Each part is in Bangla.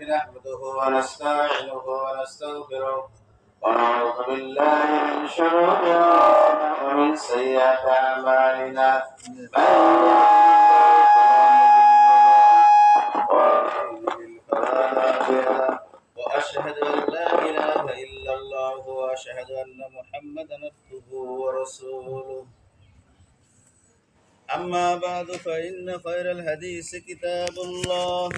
نحمده ونستعينه ونستغفره ونعوذ بالله من شرور أنفسنا ومن سيئات أعمالنا من وأشهد أن لا إله إلا الله وأشهد أن محمدا عبده ورسوله أما بعد فإن خير الحديث كتاب الله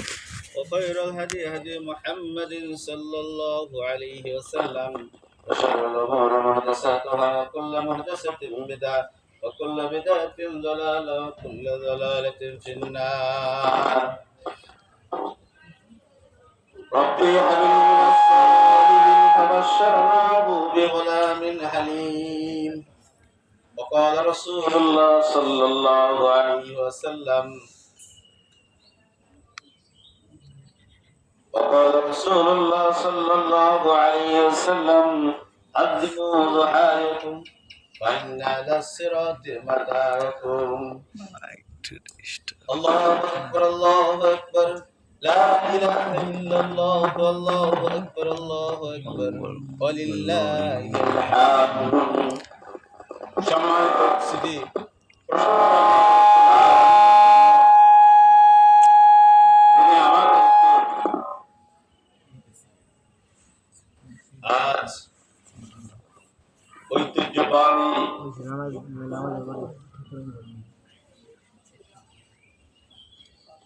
وخير الهدي هدي محمد صلى الله عليه وسلم وشر الأمور محدثاتها وكل محدثة بدعة وكل بدعة ضلالة وكل ضلالة في النار ربي هب لي من الصالحين فبشرناه بغلام حليم وقال رسول الله صلى الله عليه وسلم وقال رسول الله صلى الله عليه وسلم قدموا ضحاياكم فإن على الصراط متاعكم الله أكبر الله أكبر لا إله إلا الله والله أكبر الله أكبر ولله الحمد সম্মানিত উপস্থিতি আজ ঐতিহ্যবাহী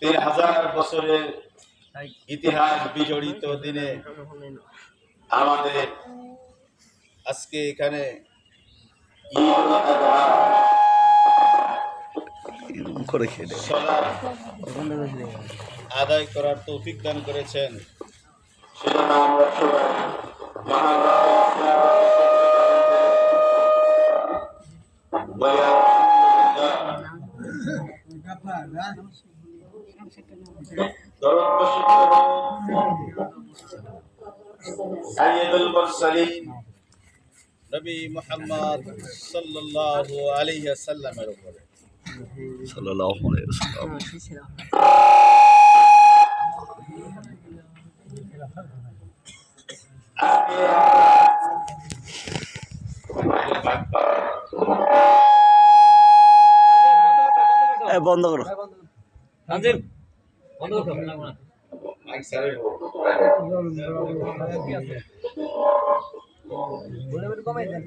৩,০০০ বছরের ইতিহাস বিজড়িত দিনে আমাদের আজকে এখানে আদায় করার তৌফিক দান করেছেন সেজন্য আমরা সবাই সাইয়্যিদুল মুরসালিন নবী মুহাম্মদ সাল্লাল্লাহু আলাইহি ওয়াসাল্লামের উপরে সাল্লাল্লাহু আলাইহি ওয়াসাল্লাম বন্ধ করো তানজিল বন্ধ করো মাইক সারে বলে বলে কমাই দেন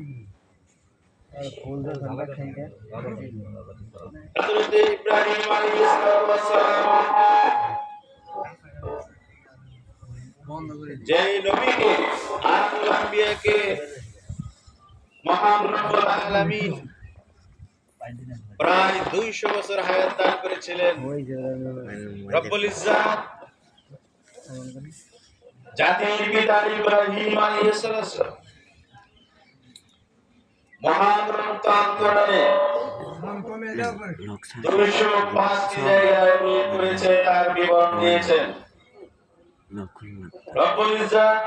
আর ফোন দে ঝালা খেয়ে হযরত ইব্রাহিম আলাইহিস সালাম বন্ধ করে যেই নবীকে আখিরুল আম্বিয়াকে মহান রব্বুল আলামিন প্রায় 200 বছর হায়াত দান করেছিলেন রব্বুল ইজ্জাত জাতির পিতা ইব্রাহিম আলাইহিস সালাম মহান রক্তান্তরে 205টি জায়গায় উল্লেখ করেছে তার বিবরণ দিয়েছেন রব্বুল ইজ্জাত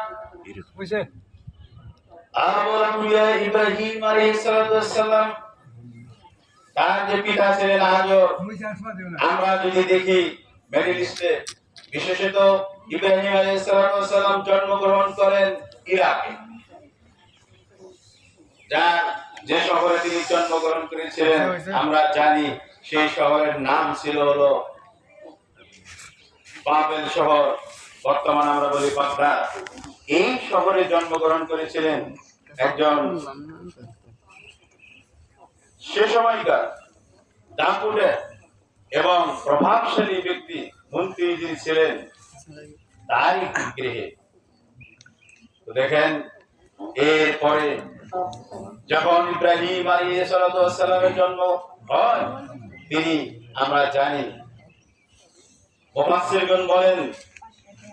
বুঝছেন আবুল আম্বিয়া ইব্রাহিম আলাইহিস সালাম তার যে পিতা ছিলেন আজর আমরা যদি দেখি মিডল ইস্টে বিশেষত ইব্রাহিম আলাইহিস সালাম জন্মগ্রহণ করেন ইরাকে যে শহরে তিনি জন্মগ্রহণ করেছিলেন আমরা জানি সেই শহরের নাম ছিল হলো বাবেল শহর, বর্তমানে আমরা বলি বাগদাদ। এই শহরে জন্মগ্রহণ করেছিলেন একজন সে সময়কার দাপুটে এবং প্রভাবশালী ব্যক্তি মন্ত্রী যিনি ছিলেন তারই গৃহে। তো দেখেন এরপরে যখন ইব্রাহিম আলাইহিস সালামের জন্ম হয় তিনি আমরা জানি মুফাসসিরগণ বলেন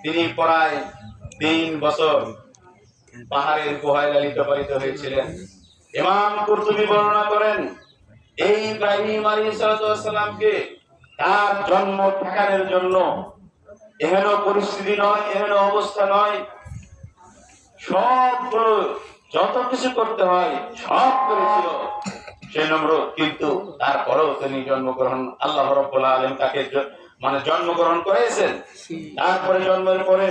তিনি প্রায় 3 বছর পাহাড়ের গুহায় লালিত পালিত হয়েছিলেন। ইমাম কুরতুবী বর্ণনা করেন এই ইব্রাহিম আলাইহিস সালামকে তার জন্ম ঠেকানোর জন্য এহেন পরিস্থিতি নয়, এহেন অবস্থা নয়, সবগুলো যত কিছু করতে হয় সব করেছিল সেই নম্র, কিন্তু তারপরেও তিনি জন্মগ্রহণ আল্লাহ রাব্বুল আলামিন তাকে মানে জন্মগ্রহণ করেছেন। তারপরে জন্মের পরে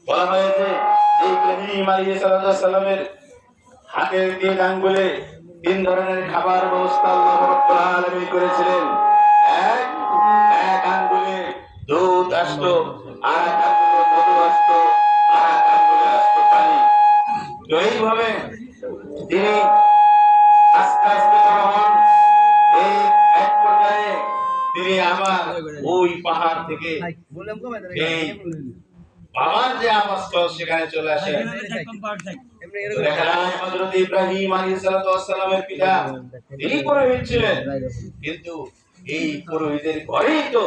বলা হয়েছে যে ইব্রাহিম আলাইহিস সালামের হাতের তিন আঙ্গুলে তিন ধরনের খাবার ব্যবস্থা আল্লাহ রাব্বুল আলামিন করেছিলেন। এক এক আঙ্গুলে দুধ আসতো, আর এক আঙ্গুলে মধু আসতো, আর এক আঙ্গুলে আসতো পানি। তো এইভাবে তিনি আস্তে আস্তে বড় হন। এই এক পর্যায়ে তিনি আবার ওই পাহাড় থেকে এই বাবার যে আবাসস্থল সেখানে চলে আসেন। দেখা যায় হযরত ইব্রাহিম আলাইহিস সালামের পিতা তিনি পুরোহিত ছিলেন, কিন্তু এই পুরোহিতের ঘরেই তো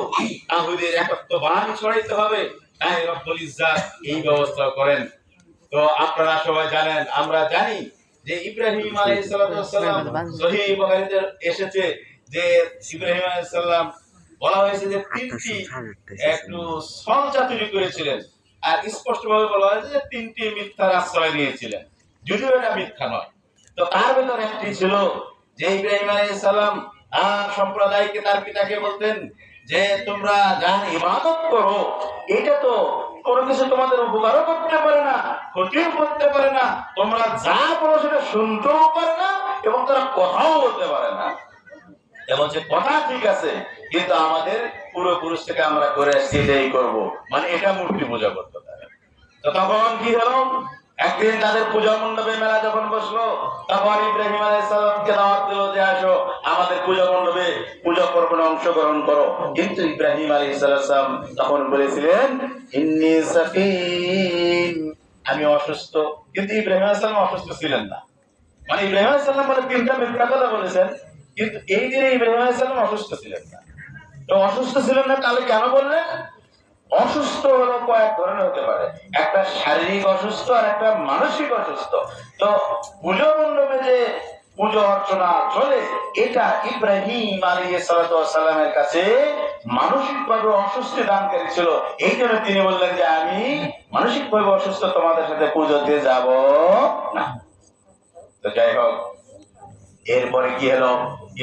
তাওহীদের একাত্ম বাণী ছড়াইতে হবে, তাই রব্বুল ইজ্জাত এই ব্যবস্থা করেন। তো আপনারা সবাই জানেন, আমরা জানি যে ইব্রাহিম আলাইহিস সালাম সহিহ বুখারীতে এসেছে যে ইব্রাহিম আলাইহিস সালাম বলা হয়েছে যে তিনটি একটু সঞ্চা তৈরি করেছিলেন, আর স্পষ্টভাবে বলা হয়েছে যে তিনটি মিথ্যার আশ্রয় নিয়েছিলেন, যদিও এটা মিথ্যা নয়। তো তার ভিতরে একটি ছিল যে ইব্রাহিম আলাইহিস সালাম তার সম্প্রদায়কে, তার পিতাকে বলতেন যে তোমরা যার ইবাদত করো এটা তো কোনো কিছু তোমাদের উপকারও করতে পারে না, ক্ষতিও করতে পারে না, তোমরা যা বলো সেটা শুনতেও পারে না এবং তারা কথাও বলতে পারে না। এবং যে কথা ঠিক আছে, কিন্তু আমাদের পূর্বপুরুষ থেকে আমরা করে আসছি এটাই করবো, মানে এটা মূর্তি পূজা করতে পারে। তো তখন কি হলো, একদিন তাদের পূজা মণ্ডপে মেলা যখন বসলো, তখন ইব্রাহিম আলাইহিস সালামকে দাওয়াত দিল যে আসো আমাদের পূজা মণ্ডপে পূজা পর্বণে অংশগ্রহণ করো। কিন্তু ইব্রাহিম আলাইহিস সালাম তখন বলেছিলেন ইন্নী সাকিম, আমি অসুস্থ। কিন্তু ইব্রাহিম আলাইহিস সালাম অসুস্থ ছিলেন না, মানে ইব্রাহিম আলাইহিস সালাম বলে তিনটা মিথ্যা কথা বলেছেন, কিন্তু এই দিনে ইব্রাহিম আলাইহিস সালাম অসুস্থ ছিলেন না। তো অসুস্থ ছিলেন না, তাহলে কেন বললেন? অসুস্থ হলো কয়েক ধরনের হতে পারে, একটা শারীরিক অসুস্থ আর একটা মানসিক অসুস্থ। তো পুজো মণ্ডপে যে পূজা অর্চনা চলে, এটা ইব্রাহিম আলাইহিস সালামের কাছে মানসিকভাবে অস্বস্তি দানকারী ছিল। এই জন্য তিনি বললেন যে আমি মানসিকভাবে অসুস্থ, তোমাদের সাথে পুজোতে যাব না। তো যাই হোক, এরপরে কি হলো,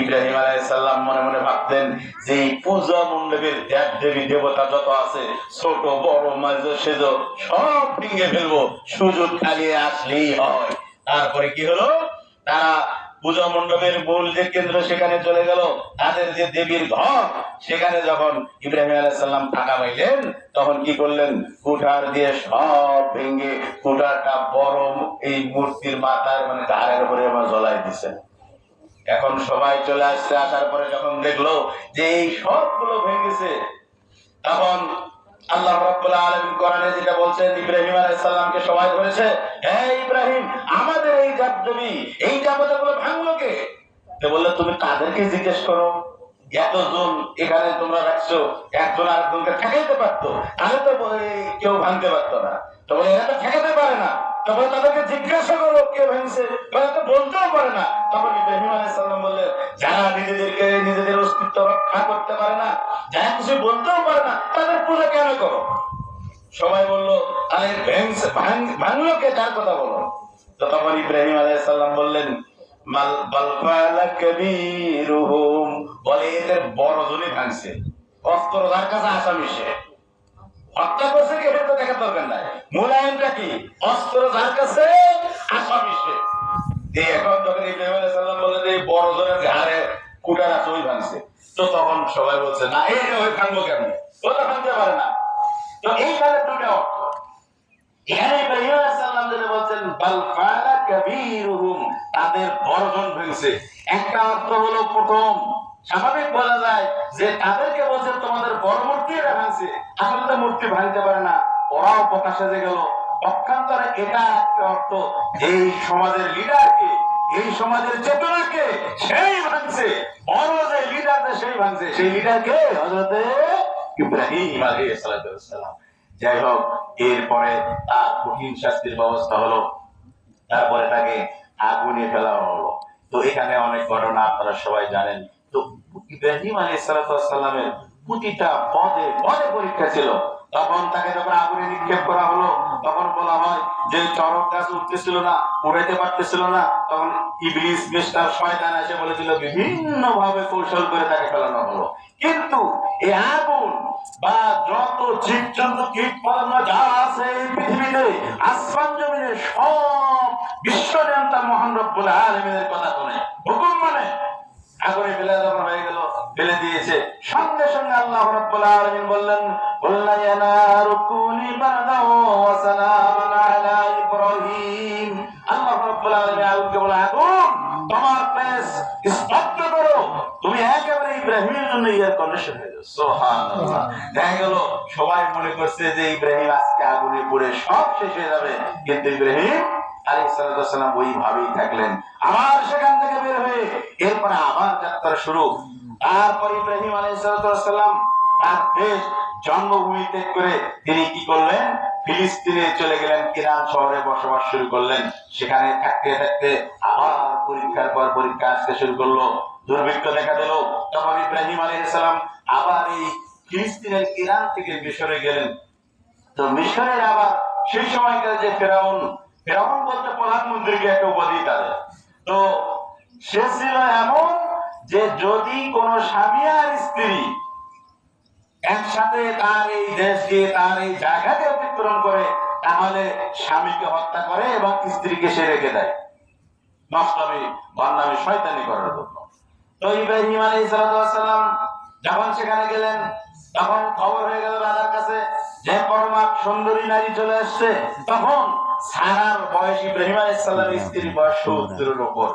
ইব্রাহিম আলাইহিস সালাম মনে মনে ভাবতেন যে পূজা মণ্ডপের দেব দেবী দেবতা যত আছে, ছোট বড় মাঝে সেজ সব ভেঙে ফেলবো, সুযোগ খালি আসলেই হয়। তারপরে কি হলো, তারা পূজা মণ্ডপের মূল যে কেন্দ্র সেখানে চলে গেল, তাদের যে দেবীর ঘর সেখানে যখন ইব্রাহিম আলাইহিস সালাম টাকা পাইলেন, তখন কি করলেন, কুঠার দিয়ে সব ভেঙে কুঠারটা বড় এই মূর্তির মাথার মানে ঘাড়ের উপরে আবার জ্বলাই দিচ্ছেন। এখন সবাই চলে আসছে, আসার পরে যখন দেখলো যে এই সবগুলো ভেঙেছে, তখন আল্লাহ রাব্বুল আলামিন কোরআনে যেটা বলছেন, ইব্রাহিম আলাইহিস সালামকে সবাই বলেছে, হে ইব্রাহিম, আমাদের এই দেবদেবী এই দেবতাগুলো ভাঙলো কে? তো বললো তুমি কাদেরকে জিজ্ঞেস করো, এতজন এখানে তোমরা রাখছো, একজন আরেকজনকে ঠেকাইতে পারতো, তাহলে তো কেউ ভাঙতে পারতো না। তো বলে এরা তো ঠেকাতে পারে না, তখন তাদেরকে জিজ্ঞাসা করো কে ভাঙছে, তো বলতেও পারে না। তখন ইব্রাহিম আলাইহিস সালাম বললেন, যারা নিজেদেরকে নিজেদের অস্তিত্ব রক্ষা করতে পারে না, যারা কিছু বলতেও পারে না, তাদের পূজা কেন করো? সবাই বললো আরে ভাঙলো কে, তার কথা বলো। তো তখন ইব্রাহিম আলাইহিস সালাম বললেন, মাল বালফালা কবীরুহুম, বলে এদের বড় জনই ভাঙছে, অস্ত্র যার কাছে আসামি সে হত্যা করছে, কে এটা দেখার দরকার নাই, মূলায়নটা কি, অস্ত্র যার কাছে আসামি সে। এখন তখন ইব্রাহিম আলাইহিস সালাম বললেন এই বড় জনের ঘাড়ে কুঠার আছে ওই ভাঙছে। তো তখন সবাই বলছে না, এই ওই ভাঙবো কেন, ও তো ভাঙতে পারে না। তো এইখানে দুটো অর্থ, এখানে ইব্রাহিম আলাইহিস সালাম যেটা বলছেন বাল ফালা কাবীরুহুম, তাদের বড়জন ভেঙেছে, একটা অর্থ হলো প্রথম স্বাভাবিক বলা যায় যে তাদেরকে বলছেন তোমাদের বড় মূর্তি এটা ভাঙছে, আসলে তো মূর্তি ভাঙতে পারে না, ওরাও প্রকাশে যে গেল। পক্ষান্তরে এটা একটা অর্থ, এই সমাজের লিডারকে, এই সমাজের চেতনাকে সেই ভাঙছে, বড় যে লিডার সেই ভাঙছে, সেই লিডারকে হযরত ইব্রাহিম আলাইহিস সালাম। যাই হোক, এরপরে তার কঠিন শাস্তির ব্যবস্থা হলো, তারপরে তাকে আগুনে ফেলা হলো। তো এখানে অনেক ঘটনা আপনারা সবাই জানেন। তো ইব্রাহিম আলাইহিস সালামের প্রতিটা পদে পদে পরীক্ষা ছিল। তখন তাকে যখন আগুনে নিক্ষেপ করা হলো, তখন বলা হয় যে চরক গাছ উঠতেছিল না, উড়াইতে পারতেছিল না, তখন ইবলিস মিস্টার শয়তান এসে বলেছিল, বিভিন্ন ভাবে কৌশল করে তাকে ফেলানো হলো। কিন্তু এই আগুন বা যত জীবজন্তু কীট পতঙ্গ যা আছে এই পৃথিবীতে, আসমান জমিনে, সব বিশ্ব নিয়ন্তা মহান রব্বুল আলামিনের কথা শুনে, হুকুম মানে আগুনে ফেলে যখন হয়ে গেল, ফেলে দিয়েছে, সঙ্গে সঙ্গে আল্লাহ রাব্বুল আলামিন বললেন, কুল্লা ইয়া নারু কুনি বারদাও ওয়া সালামান আলা ইব্রাহিম। আল্লাহ রাব্বুল আলামিন আগুনকে বলে, আগুন তোমার প্লেস স্তব্ধ করো, তুমি একেবারে ইব্রাহিমের জন্য এয়ার কন্ডিশন হয়ে যাও। সুবহানাল্লাহ। দেখা গেল সবাই মনে করছে যে ইব্রাহিম আজকে আগুনে পুড়ে সব শেষ হয়ে যাবে, কিন্তু ইব্রাহিম আলাইহিস সালাম ওইভাবেই থাকলেন। আবার সেখান থেকে বের হয়ে এরপরে আবার যাত্রা শুরু। তারপর ইব্রাহিম আলাইহিস সালাম তার দেশ জন্মভূমি ত্যাগ করে তিনি কি করলেন, ফিলিস্তিনে চলে গেলেন, কিরান শহরে বসবাস শুরু করলেন। সেখানে থাকতে থাকতে আবার পরীক্ষার পর পরীক্ষা আসতে শুরু করলো, দুর্ভিক্ষ দেখা দিল। তখন ইব্রাহিম আলাইহিস সালাম আবার এই ফিলিস্তিনের কিরান থেকে মিশরে গেলেন। তো মিশরের আবার সেই সময়কার যে ফেরাউন বলতে প্রধানমন্ত্রীকে একটা উপাধি তাদের, তো সে ছিল এমন যে যদি কোন স্বামী আর স্ত্রী একসাথে তার এই দেশ দিয়ে তার এই জায়গাকে অতিক্রম করে, তাহলে স্বামীকে হত্যা করে এবং স্ত্রীকে সে রেখে দেয়, নষ্টামি বদনামি শয়তানি করার জন্য। তো ইব্রাহিম আলাইহিস সালাম যখন সেখানে গেলেন, তখন খবর হয়ে গেল রাজার কাছে যে পরমা সুন্দরী নারী চলে আসছে। তখন সারার বয়স, ইব্রাহিম আলাইহিস সালামের স্ত্রীর বয়স 70-এর উপর।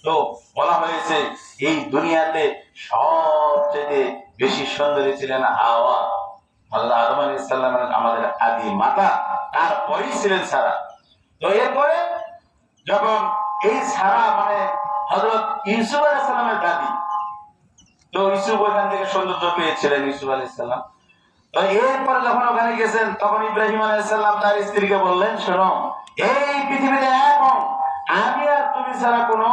তো বলা হয়েছে এই দুনিয়াতে সবচেয়ে বেশি সুন্দরী ছিলেন হাওয়া, আল্লাহ আদম আলাইহিস সালামের আমাদের আদি মাতা, তারপরেই ছিলেন সারা। তো এরপরে যখন এই সারা মানে হযরত ইউসুফ আলাইহিস সালামের দাদি, তো ইউসুফ ওখান থেকে সৌন্দর্য পেয়েছিলেন ইউসুফ আলাইহিস সালাম। তো এরপরে যখন ওখানে গেছেন, তখন ইব্রাহিম আলাইহিস সালাম তার স্ত্রীকে বললেন, শোনো, এই পৃথিবীতে এখন আমি আর তুমি ছাড়া কোনো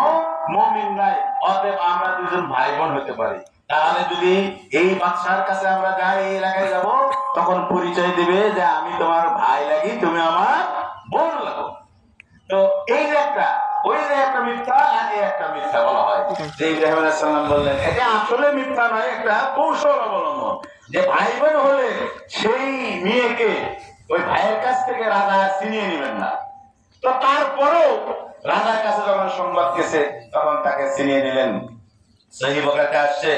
মুমিন নাই, অতএব আমরা দুজন ভাই বোন হতে পারি। তাহলে যদি এই বাদশার কাছে আমরা যাই, এই এলাকায় যাব, তখন পরিচয় দিবে যে আমি তোমার ভাই লাগি, তুমি আমার বোন লাগো। তো এই যে একটা, ওই যে একটা মিথ্যা আর এই একটা মিথ্যা বলা হয়, যে ইব্রাহিম আলাইহিস সালাম বললেন এটা আসলে মিথ্যা নয়, একটা কৌশল অবলম্বন, যে ভাই বোন হলে সেই মেয়েকে ওই ভাইয়ের কাছ থেকে রাজা ছিনিয়ে নেবেন না। তো তারপরেও রাজার কাছে যখন সংবাদ গেছে, তখন তাকে ছিনিয়ে নিলেন। সহিহ বুখারীতে আসছে,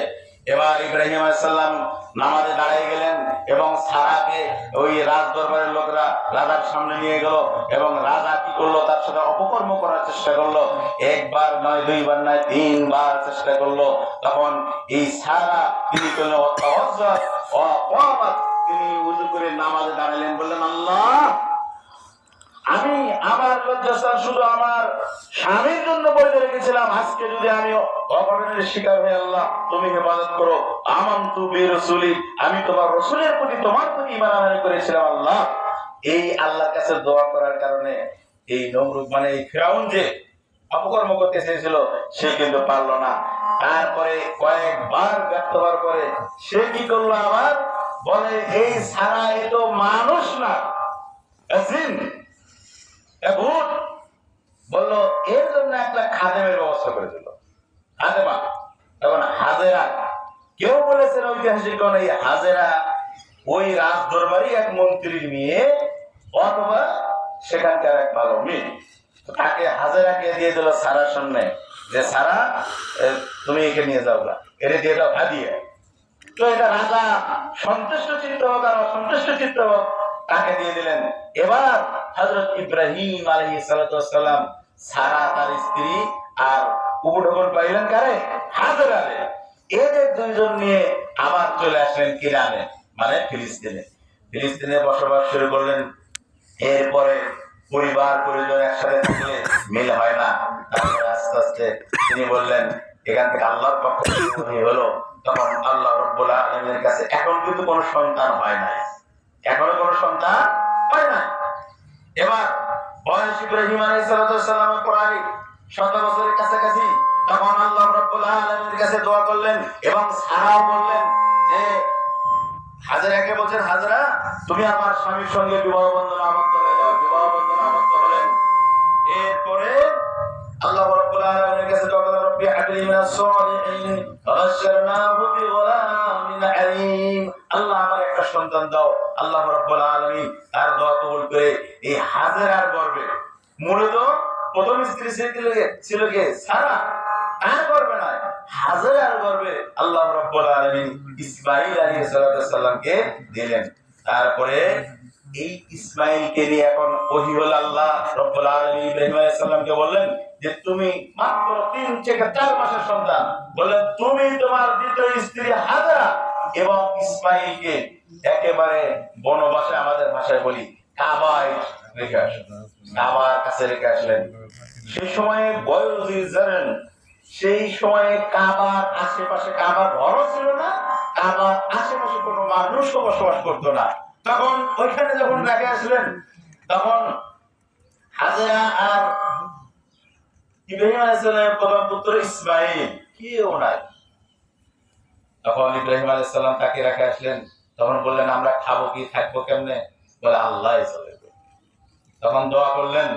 এবার ইব্রাহিম আলাইহিস সালাম নামাজে দাঁড়িয়ে গেলেন এবং সারাকে ওই রাজ দরবারের লোকরা রাজার সামনে নিয়ে গেল, এবং রাজা কি করলো, তার সাথে অপকর্ম করার চেষ্টা করলো। একবার নয়, দুইবার নয়, 3 বার চেষ্টা করলো। তখন এই সারা তিনি করলেন তিনি উযু করে নামাজে দাঁড়ালেন, বললেন, আল্লাহ, আমি আমার লজ্জাস্থান শুধু আমার স্বামীর জন্য বইতে রেখেছিলাম, আজকে যদি আমি অপরাধের শিকার হয়ে, আল্লাহ তুমি হেফাজত করো। আমানতু বিরাসূলি, আমি তোমার রাসূলের প্রতি, তোমার প্রতি ঈমান আনয়ন করেছিলাম। আল্লাহ, এই আল্লাহর কাছে দোয়া করার কারণে এই নমরুদ মানে এই ফিরাউন যে অপকর্ম করতে চেয়েছিল, সে কিন্তু পারল না। তারপরে কয়েকবার ব্যর্থ হওয়ার পরে সে কি করলো, আবার বলে, এই সারা এ তো মানুষ না, জিন, ভূত। বললো এর জন্য একটা খাদেমের ব্যবস্থা করে দিল, হাজেমা। তখন হাজেরা, কেউ বলেছেন ঐতিহাসিক, এই হাজেরা ওই রাজ দরবারই এক মন্ত্রীর মেয়ে, অথবা সেখানকার এক ভালো মেয়ে। তাকে হাজেরাকে দিয়ে দিল সারার সামনে, যে সারা তুমি একে নিয়ে যাও, এরে দিয়ে দাও হাদিয়া। তো এটা রাজা সন্তুষ্ট চিত্ত হোক আর অসন্তুষ্ট চিত্ত হোক, তাকে দিয়ে দিলেন। এবার হযরত ইব্রাহিম আলাইহিস সালাম, সারা তার স্ত্রী আর উপঢৌকন পাইলেন কারে, হাজেরারে। এদের দুইজন নিয়ে আবার চলে আসলেন কিরানে, মানে ফিলিস্তিনে বসবাস শুরু করলেন। এরপরে পরিবার পরিজন একসাথে থাকলে মিল হয় না। তারপরে আস্তে আস্তে তিনি বললেন, এখান থেকে আল্লাহর পক্ষ থেকে হলো। তখন আল্লাহ রাব্বুল আলামিনের কাছে এখন কিন্তু কোনো সন্তান হয় নাই, এখনো কোনো সন্তান হয় নাই। এবার বয়স ইব্রাহিম আলাইহিস সালামের প্রায় 7 বছরের কাছাকাছি। তখন আল্লাহ রাব্বুল আলামিনের কাছে দোয়া করলেন এবং সারাও বললেন যে হাজেরাকে বলছেন, হাজেরা তুমি স্বামীর সঙ্গে বিবাহ বন্ধনে আবদ্ধ হলেন। এরপরে আল্লাহ রাব্বুল আলামিনের কাছে দোয়া করলেন, রব্বি হাবলি মিনাস সালিহিন ফাবাশশারনাহু বিগুলামিন আলীম। আল্লাহ আমার একটা সন্তান দাও। আল্লাহ রাব্বুল আলামিন তার দোয়া কবুল করে এই হাজেরার গর্ভে, মূলত প্রথম স্ত্রী ছিল কে? সারা। তার গর্ভে নয়, হাজেরার গর্ভে আল্লাহ রাব্বুল আলামিন ইসমাঈল আলাইহিস সালামকে দিলেন। তারপরে এই ইসমাঈলকে নিয়ে এখন ওহী হল, আল্লাহ রাব্বুল আলামিন ইব্রাহিম আলাইহিস সালামকে বললেন যে তুমি মাত্র 3 থেকে 4 মাসের সন্তান, বললেন তুমি তোমার দ্বিতীয় স্ত্রী হাজেরা এবং ইসমাঈলকে একেবারে বনবাসে, আমাদের ভাষায় বলি কাবায় রেখে আসলেন, কাবার কাছে রেখে আসলেন। সেই সময়ে বয়োজির জানেন, সেই সময়ে কাবার আশেপাশে, কাবার ঘরও ছিল না, কাবার আশেপাশে কোনো মানুষও বসবাস করতো না। তখন ওইখানে যখন রেখে আসলেন, তখন হাজেরা আর ইব্রাহিম আলাইহিস সালামের প্রথম পুত্র ইসমাঈল কেউ নাই। তখন ইব্রাহিম আলাইহিস সালাম তাকে রেখে আসলেন। তখন বললেন আমরা খাবো কি, থাকবো কেমনে? বলে আল্লাহই চলে। তখন দোয়া করলেন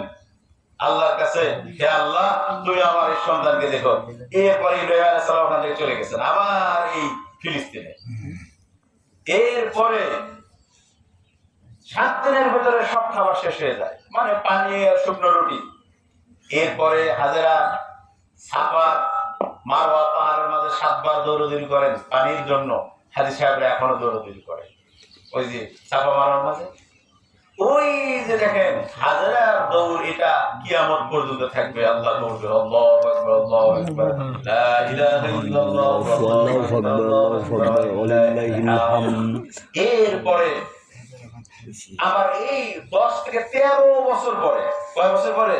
আল্লাহর কাছে, হে আল্লাহ তুমি আমার এই সন্তানকে দেখো। এরপরে ইব্রাহিম আলাইহিস সালাম ওখান থেকে চলে গেছেন আবার এই ফিলিস্তিনে। এরপরে 7 দিনের ভিতরে সব খাবার শেষ হয়ে যায়, মানে পানি আর শুকনো রুটি। এরপরে হাজেরা সাফা মারওয়া পাহাড়ের মাঝে 7 বার দৌড়দৌড়ি করেন পানির জন্য। হাজী সাহেবরা এখনো দৌড়দৌড়ি করে ওই যে সাফা মারওয়ার মাঝে। ওই যে দেখেন হাজেরার দৌড়, এটা কিয়ামত পর্যন্ত থাকবে। আল্লাহ বলবে আল্লাহু আকবার, আল্লাহু আকবার, লা ইলাহা ইল্লাল্লাহ, আল্লাহু আকবার, ওয়ালিল্লাহিল হামদ। এরপরে আবার এই 10 থেকে 13 বছর পরে, কয় বছর পরে?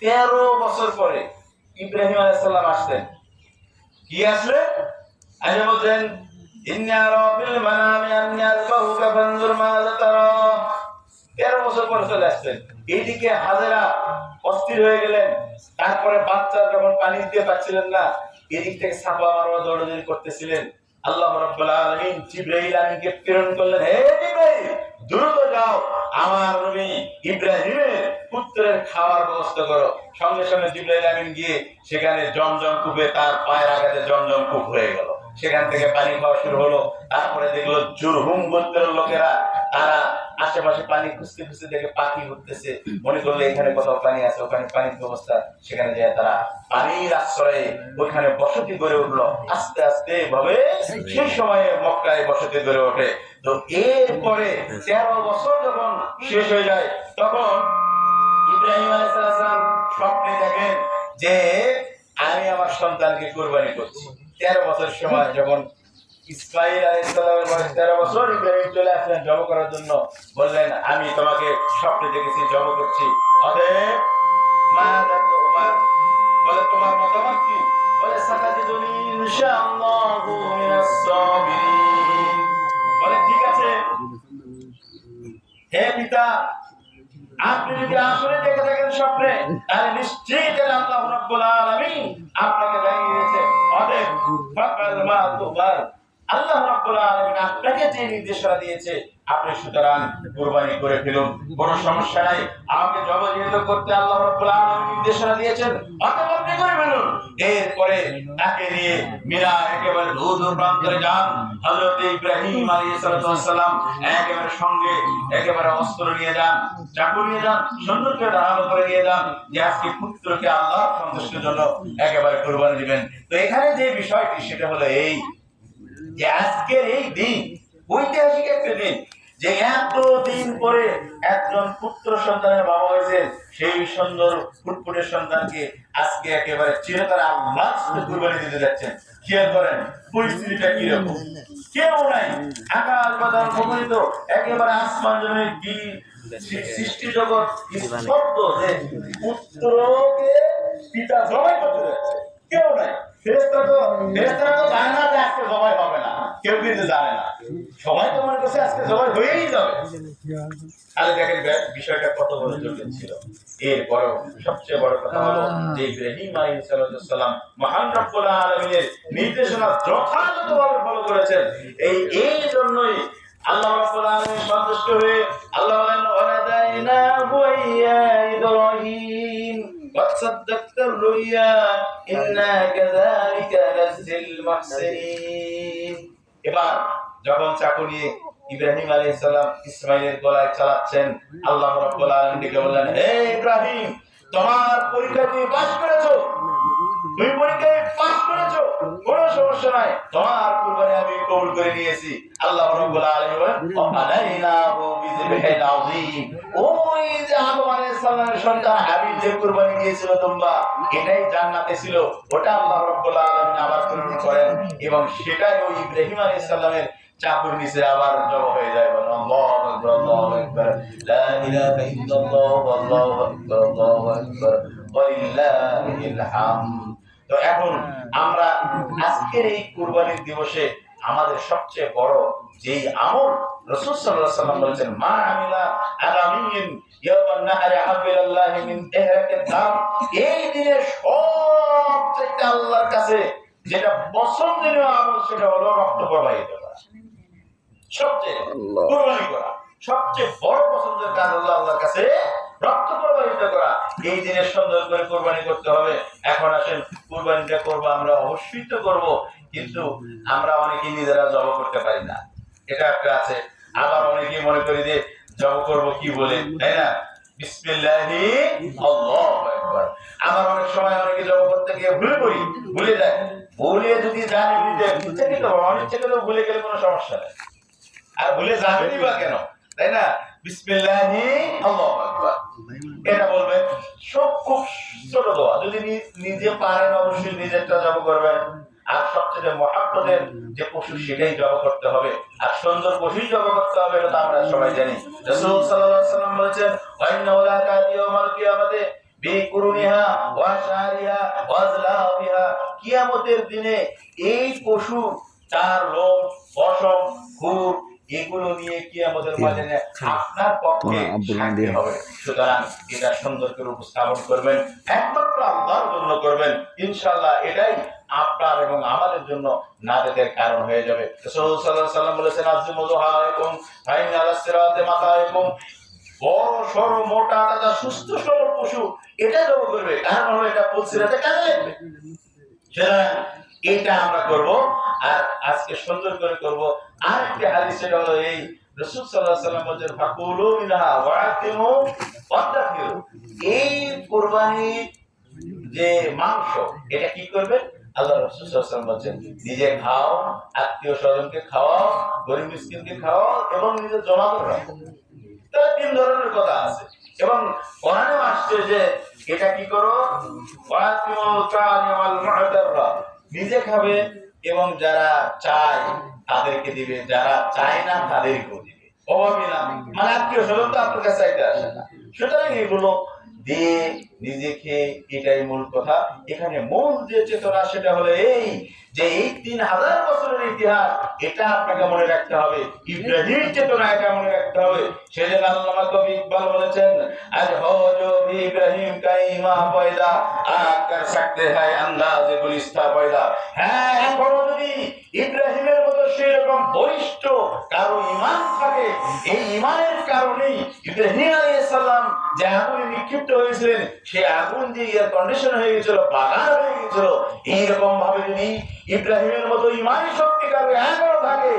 13 বছর পরে ইব্রাহিম আলাইহিস সালাম আসলেন। কি আসলেন? আল্লাহ বলেন ইন্না রাবিল মানামি আন্নী আযবাহুকা ফানজুর মাযা তারা। 13 বছর পরে চলে আসলেন। এইদিকে হাজেরা অস্থির হয়ে গেলেন। তারপরে বাচ্চা যখন পানি দিতে পারছিলেন না, এদিক থেকে সাফা মারওয়া দৌড়াদৌড়ি করতেছিলেন। আল্লাহ রাব্বুল আলামিন জিবরাইল আমিনকে প্রেরণ করলেন, হে জিবরাইল দ্রুত যাও, আমার নবী ইব্রাহিমের পুত্রের খাওয়ার ব্যবস্থা করো। সঙ্গে সঙ্গে জিবরাইল আমিন গিয়ে সেখানে জমজম কূপে তার পায়ের আঘাতে জমজম কূপ হয়ে গেল। সেখান থেকে পানি খাওয়া শুরু হলো। তারপরে দেখলো জুরহুম গোত্রের লোকেরা, তারা আশেপাশে পানি খুঁজতে খুঁজতে দেখে পাখি উঠতেছে, মনে করলো এখানে কোথাও পানি আছে, ওখানে পানির ব্যবস্থা। সেখানে যায় তারা পানির আশ্রয়ে ওইখানে বসতি গড়ে উঠলো। আস্তে আস্তে ভাবে সেই সময়ে মক্কায় বসতি গড়ে ওঠে। তো এরপরে 13 বছর যখন শেষ হয়ে যায়, তখন ইব্রাহিম আলাইহিস সালাম স্বপ্নে দেখেন যে আমি আমার সন্তানকে কুরবানি করছি। 13 বছর সময় যখন ইসমাঈল আলাইহিস সালামের বয়স 13 বছর, ইব্রাহিম চলে আসলেন জব করার জন্য। বললেন আমি তোমাকে স্বপ্নে দেখেছি, জব করছি। অতএব বলে তোমার মতামত কি? বলে সাতাজিদুনি ইনশাআল্লাহু মিনাস সাবিরিন। বলে ঠিক আছে হে পিতা, আপনি যদি আসলে দেখে থাকেন স্বপ্নে, তাহলে নিশ্চিত আল্লাহ রাব্বুল আলামিন আপনাকে জানিয়ে দিয়েছে। অতএব ফাকাল মা তুমার, আল্লাহ রাব্বুল আলামিন আপনাকে যে নির্দেশনা দিয়েছে আপনি সুতরাং কুরবানি করে ফেলুন, কোনো সমস্যা নাই। আমাকে জবাব করতে আল্লাহ রাব্বুল আলামিন নির্দেশনা দিয়েছেন, অতএব আপনি করে ফেলুন। এরপরে তাকে নিয়ে মিনা একেবারে দূর প্রান্তরে যান। হযরত ইব্রাহিম আলাইহিস সালাম একেবারে সঙ্গে একেবারে অস্ত্র নিয়ে যান, চাকু নিয়ে যান, সৈন্যকে ধারণ করে নিয়ে যান যে আজকে পুত্রকে আল্লাহর সন্তুষ্টির জন্য একেবারে কুরবানি দিবেন। তো এখানে যে বিষয়টি সেটা হলো এই যে আজকের এই দিন ঐতিহাসিক একটা দিন, যে এতদিন পরে একজন পুত্র সন্তানের বাবা হয়েছে, সেই সুন্দর ফুটফুটে সন্তানকে আজকে একেবারে চিরতরে আল্লাহর সাথে কুরবানি দিতে যাচ্ছেন। খেয়াল করেন পরিস্থিতিটা কি রকম। কেউ নাই, আকাশ বাতাস মুখরিত, একেবারে আসমান জমিন কি সৃষ্টি জগৎ স্তব্ধ যে পুত্রকে পিতা জবাই করতে যাচ্ছে। কেউ নাই, ফেরেশতারা তো জানে না যে আজকে জবাই হবে না, কেউ কিন্তু জানে না। সবাই তো মনে করছে আজকে জবাই হয়েই যাবে। তাহলে দেখেন বিষয়টা কত বড় জটিল ছিল। এরপরেও সবচেয়ে বড় কথা হলো যে ইব্রাহিম আলাইহিস সালাম মহান রব্বুল আলামিনের নির্দেশনা যথাযথভাবে ফলো করেছেন। এই জন্যই আল্লাহ রাব্বুল আলামিন সন্তুষ্ট হয়ে আল্লাহ বলেন ওয়ানাদাইনাহু ইয়া ইব্রাহিম قد صدقت الرؤيا إنا كذلك نجزي المحسنين। এবার যখন চাকু নিয়ে ইব্রাহিম আলাইহিস সালাম ইসমাঈলের গলায় চালাচ্ছেন, আল্লাহ রাব্বুল আলামিন ডেকে বললেন, হে ইব্রাহিম, তোমার পরীক্ষায় তুমি পাস করেছো, তুমি পরীক্ষায় পাস করেছো, কোনো সমস্যা নাই, তোমার কুরবানি আমি কবুল করে নিয়েছি। আল্লাহ রাব্বুল আলামিন বলেন ওয়াফাদাইনাহু বিযিবহিল আযীম। ওই যে আদম আলাইহিস সালামের সন্তান হাবিল যে কুরবানি দিয়েছিল তোমরা, এটাই জান্নাতে ছিল, ওটা আল্লাহ রাব্বুল আলামিন আবার পূরণ করেন এবং সেটাই ওই ইব্রাহিম আলাইহিস সালামের চাকুর নিচে আবার জমা হয়ে যায়। বলেন আল্লাহু আকবার, আল্লাহু আকবার, লা ইলাহা ইল্লাল্লাহ, আল্লাহু আকবার, আল্লাহু আকবার, ওয়ালিল্লাহিল হামদ। তো এখন আমরা আজকের এই কুরবানির দিবসে আমাদের সবচেয়ে বড় যেই আমল রাসূল সাল্লাল্লাহু আলাইহি ওয়াসাল্লাম বলেছেন, মা আমিলা আগামিন ইয়াওমান নাহরি হাবিলাল্লাহি মিন ইহরাকিদ দাম, এই দিনে সবচেয়ে আল্লাহর কাছে যেটা পছন্দনীয় আমল সেটা হলো রক্ত প্রবাহিত করা। সবচেয়ে কুরবানি করা সবচেয়ে বড় পছন্দের কাজ আল্লাহর কাছে রক্ত প্রবাহিত করা। এই দিনে সুন্দর করে কুরবানি করতে হবে। এখন আসেন কুরবানিটা করব, আমরা অবশ্যই তো করব, কিন্তু আমরা অনেকেই নিজেরা জব করতে পারি না, এটা একটা আছে। আবার অনেকেই মনে করি যে জব করব কি বলে, তাই না, বিসমিল্লাহি আল্লাহু আকবার। আবার অনেক সময় অনেকে জব করতে গিয়ে ভুলে যায়। ভুলে যদি জানি দিতে কি তো অনেক থেকে তো ভুলে গেলে কোনো সমস্যা নেই, আর ভুলে যাবেনই বা কেন, তাই না, বিসমিল্লাহি আল্লাহু আকবার এটা বলবেন। সব খুব ছোট দোয়া, যদি নিজে পারেন অবশ্যই নিজেরটা জব করবেন। আর সবচেয়ে মহাব্বতের যে পশু সেটাই জব করতে হবে, আর সুন্দর পশুই জব করতে হবে, এটা তো আমরা সবাই জানি। রাসূল সাল্লাল্লাহু আলাইহি ওয়াসাল্লাম বলেছেন, ওয়াইন্না ওয়ালা কাতি ইয়াউমাল কিয়ামাতে বিকুরুনিহা ওয়া শারিহা ওয়া যলাবিহা, কিয়ামতের দিনে এই পশু তার লোম, পশম, খুর এগুলো নিয়ে কিয়ামতের ময়দানে আপনার পক্ষে সাক্ষী হবে। সুতরাং এটা সুন্দর করে উপস্থাপন করবেন, একমাত্র আল্লাহর জন্য করবেন, ইনশাআল্লাহ এটাই আপনার এবং আমাদের জন্য নাজাতের কারণ হয়ে যাবে। রাসূল সাল্লাল্লাহু আলাইহি ওয়াসাল্লাম বলেছেন, আযমু যুহাইকুম ফাইনা আলাস সিরাতে মাতাইকুম, বড় সরো মোটা তাজা সুস্থ সবল পশু এটা জব করবে, কারণ হলো এটা পুলসিরাতে কাজে লাগবে। সুতরাং এটা আমরা করব, আর আজকে সুন্দর করে করব। আর একটা হাদিস এটা হলো এই, রাসূল সাল্লাল্লাহু আলাইহি ওয়াসাল্লাম বলেন, ফাকুলু মিনহা ওয়াতিমু ওয়াতাকিরু, এই কুরবানি যে মাংস এটা কি করবে, আল্লাহ রাসূল সাল্লাল্লাহু আলাইহি ওয়াসাল্লাম বলেন, নিজে খাও, আত্মীয় স্বজনকে খাওয়াও, গরীব মিসকিনকে খাওয়াও এবং নিজে জমা করে রাখো। তার তিন ধরনের কথা আছে এবং কোরআনেও আসছে যে এটা কি করো, ওয়াতিমুল কানি ওয়াল মু'তাররা, নিজে খাবে এবং যারা চায় তাদেরকে দিবে, যারা চায় না তাদেরকেও দিবে। অভাবী না, মানে আত্মীয় স্বজন তো আপনার কাছে চাইতে আসে না। সুতরাং এগুলো দিয়ে নিজেকে, এটাই মূল কথা। এখানে মূল যে চেতনা সেটা হলো এই যে এই 3000 বছরের ইতিহাস এটা আপনাকে মনে রাখতে হবে, ইব্রাহিমের চেতনা এটা মনে রাখতে হবে। সেজন্য আল্লামা কবি ইকবাল বলেছেন, আজ হজো ইব্রাহিম কাইমা পয়দা আকার सकते हैं अंदाज़े गुलिस्ता পয়দা। হ্যাঁ, এখনো যদি ইব্রাহিমের মতো সেরকম বলিষ্ঠ কারো ঈমান থাকে, এই ঈমানের কারণেই ইব্রাহিম আলাইহিস সালাম যে আগুনে নিক্ষিপ্ত হয়েছিলেন, সেই আগুন যে এয়ার কন্ডিশন হয়ে গেছিল, বাগান হয়ে গেছিল, এইরকম ভাবে যদি ইব্রাহিমের মতো ঈমানী শক্তি কারো এখনো থাকে,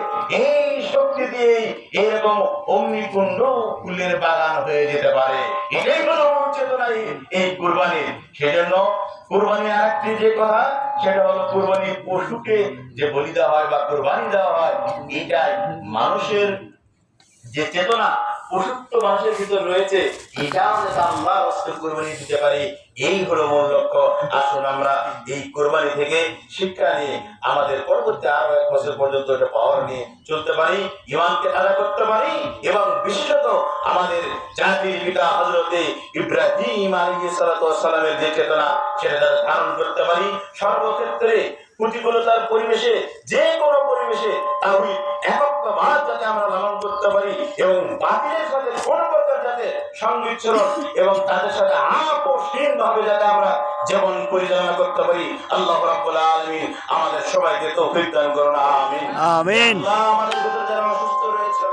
এই শক্তি দিয়ে এরকম অগ্নিকুণ্ড ফুলের বাগান হয়ে যেতে পারে। এটাই হলো চেতনা এই কুরবানির। সেজন্য কুরবানি আরেকটি যে কথা সেটা হলো কুরবানি পশুকে যে বলি দেওয়া হয় বা কুরবানি দেওয়া হয়, এটাই মানুষের যে চেতনা পশুত্ব মানুষের ভিতর রয়েছে, এটাও যাতে আল্লাহর রাস্তায় কুরবানি দিতে পারি, এই হলো মূল লক্ষ্য। আসুন আমরা এই কুরবানি থেকে শিক্ষা নিয়ে আমাদের পরবর্তী আরো 1 বছর পর্যন্ত এটা পাওয়ার নিয়ে চলতে পারি, ঈমানকে তাজা করতে পারি এবং বিশেষত আমাদের জাতির পিতা হযরতে ইব্রাহিম আলাইহিস সালাতু ওয়াস সালামের যে চেতনা সেটা ধারণ করতে পারি। সর্বক্ষেত্রে প্রতিকূলতার পরিবেশে, যে কোনো পরিবেশে তাওহীদ একত্ববাদ যাতে আমরা লালন করতে পারি এবং বাতিলের সাথে কোন প্রকার যাতে সংমিশ্রণ এবং তাদের সাথে আপোষহীন ভাবে যাতে আমরা জীবন পরিচালনা করতে পারি, আল্লাহ রাব্বুল আলামিন আমাদের সবাইকে তৌফিক দান করুন। আমিন আমিন। আল্লাহ আমাদের ভিতরে যারা অসুস্থ রয়েছে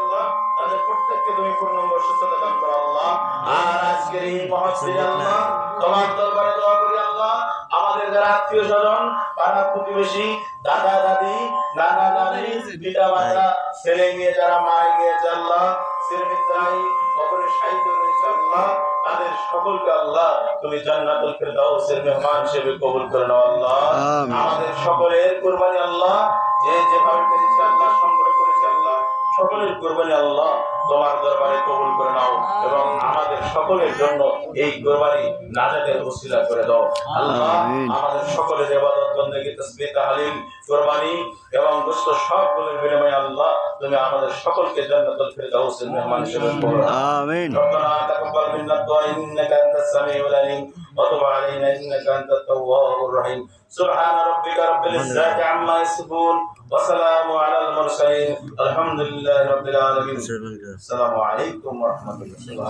প্রত্যেককে তুমি পূর্ণাঙ্গ সুস্থতা দান করো আল্লাহ। আর আজকের এই মহফিলে আল্লাহ তোমার দরবারে দোয়া করি আল্লাহ, আমাদের যারা আত্মীয় স্বজন, পাড়া প্রতিবেশী, দাদা দাদি, নানা নানি, পিতা মাতা, ছেলে মেয়ে যারা মারা গিয়েছে আল্লাহ, ছেলেমিত্রাই কবরে শায়িত রয়েছে আল্লাহ, তাদের সকলকে আল্লাহ তুমি জান্নাতুল ফেরদাউসের মেহমান হিসেবে কবুল করে নাও আল্লাহ। আমাদের সকলের কুরবানি আল্লাহ, যে যেভাবে পেরেছে আল্লাহ সংগ্রহ করেছে আল্লাহ, সকলের কুরবানি আল্লাহ তোমার দরবারে কবুল করে নাও এবং আমাদের সকলের জন্য এই কুরবানি নাজাতের ওসিলা করে দাও আল্লাহ। আমাদের সকলের ইবাদত বন্দেগী তাসবিহ তাহলিল কুরবানি এবং গোশত সবগুলোর বিনিময়ে আল্লাহ তুমি আমাদের সকলকে জান্নাতুল ফেরদাউসের মেহমান হিসেবে কবুল করো আমিন। রব্বানা তাকাব্বাল মিন্না দুআ ইন্নাকা আনতাস সামিউল আলিম ওয়া তুব আলাইনা ইন্নাকা আনতাত তাওয়াবুর রহিম। সুবহান রাব্বিকা রাব্বিল ইজ্জাতি আম্মা ইয়াসিফুন ওয়া সালামু আলাল মুরসালিন আলহামদুলিল্লাহি রাব্বিল আলামিন। আসসালামু আলাইকুম ওয়া রাহমাতুল্লাহ।